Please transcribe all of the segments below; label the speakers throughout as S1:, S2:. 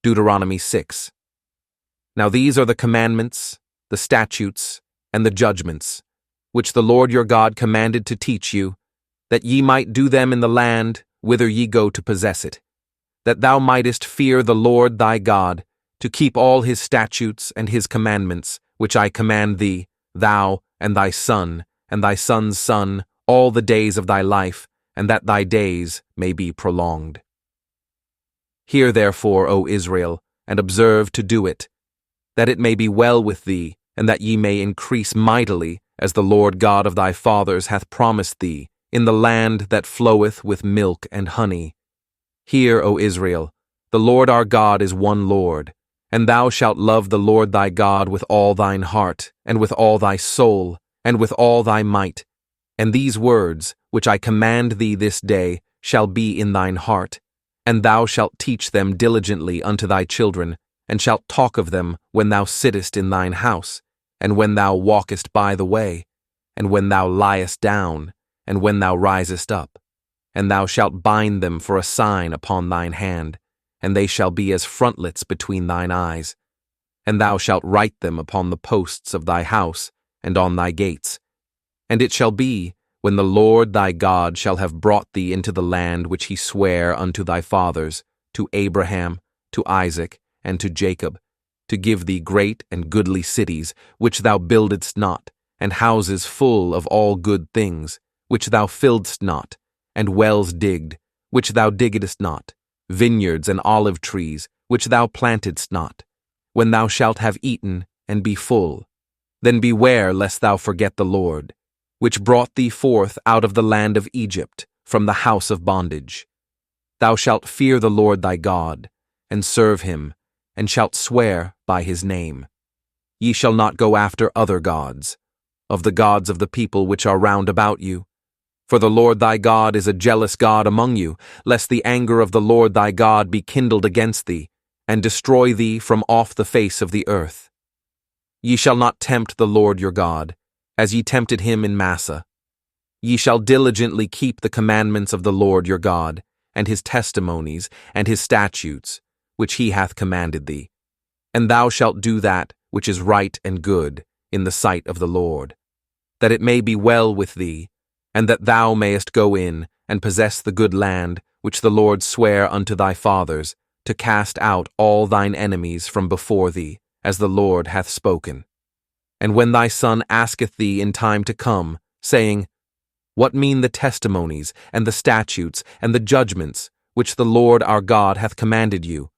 S1: Deuteronomy 6. Now these are the commandments, the statutes, and the judgments, which the Lord your God commanded to teach you, that ye might do them in the land whither ye go to possess it, that thou mightest fear the Lord thy God, to keep all his statutes and his commandments, which I command thee, thou and thy son, and thy son's son, all the days of thy life, and that thy days may be prolonged. Hear therefore, O Israel, and observe to do it, that it may be well with thee, and that ye may increase mightily, as the Lord God of thy fathers hath promised thee, in the land that floweth with milk and honey. Hear, O Israel, the Lord our God is one Lord, and thou shalt love the Lord thy God with all thine heart, and with all thy soul, and with all thy might. And these words, which I command thee this day, shall be in thine heart, and thou shalt teach them diligently unto thy children, and shalt talk of them when thou sittest in thine house, and when thou walkest by the way, and when thou liest down, and when thou risest up. And thou shalt bind them for a sign upon thine hand, and they shall be as frontlets between thine eyes. And thou shalt write them upon the posts of thy house, and on thy gates. And it shall be, when the Lord thy God shall have brought thee into the land which he sware unto thy fathers, to Abraham, to Isaac, and to Jacob, to give thee great and goodly cities, which thou buildedst not, and houses full of all good things, which thou filledst not, and wells digged, which thou diggedst not, vineyards and olive trees, which thou plantedst not, when thou shalt have eaten and be full. Then beware lest thou forget the Lord, which brought thee forth out of the land of Egypt, from the house of bondage. Thou shalt fear the Lord thy God, and serve him, and shalt swear by his name. Ye shall not go after other gods, of the gods of the people which are round about you. For the Lord thy God is a jealous God among you, lest the anger of the Lord thy God be kindled against thee, and destroy thee from off the face of the earth. Ye shall not tempt the Lord your God, as ye tempted him in Massah. Ye shall diligently keep the commandments of the Lord your God, and his testimonies, and his statutes, which he hath commanded thee. And thou shalt do that which is right and good in the sight of the Lord, that it may be well with thee, and that thou mayest go in and possess the good land which the Lord sware unto thy fathers, to cast out all thine enemies from before thee, as the Lord hath spoken. And when thy son asketh thee in time to come, saying, What mean the testimonies, and the statutes, and the judgments, which the Lord our God hath commanded you?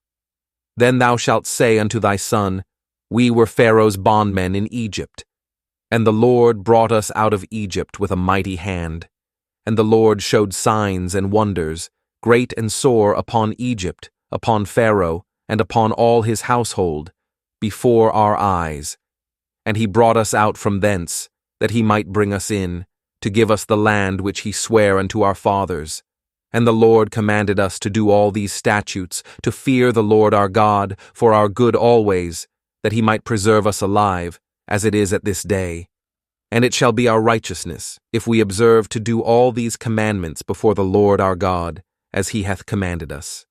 S1: Then thou shalt say unto thy son, We were Pharaoh's bondmen in Egypt. And the Lord brought us out of Egypt with a mighty hand. And the Lord showed signs and wonders, great and sore, upon Egypt, upon Pharaoh, and upon all his household, before our eyes. And he brought us out from thence, that he might bring us in, to give us the land which he sware unto our fathers. And the Lord commanded us to do all these statutes, to fear the Lord our God, for our good always, that he might preserve us alive, as it is at this day. And it shall be our righteousness, if we observe to do all these commandments before the Lord our God, as he hath commanded us.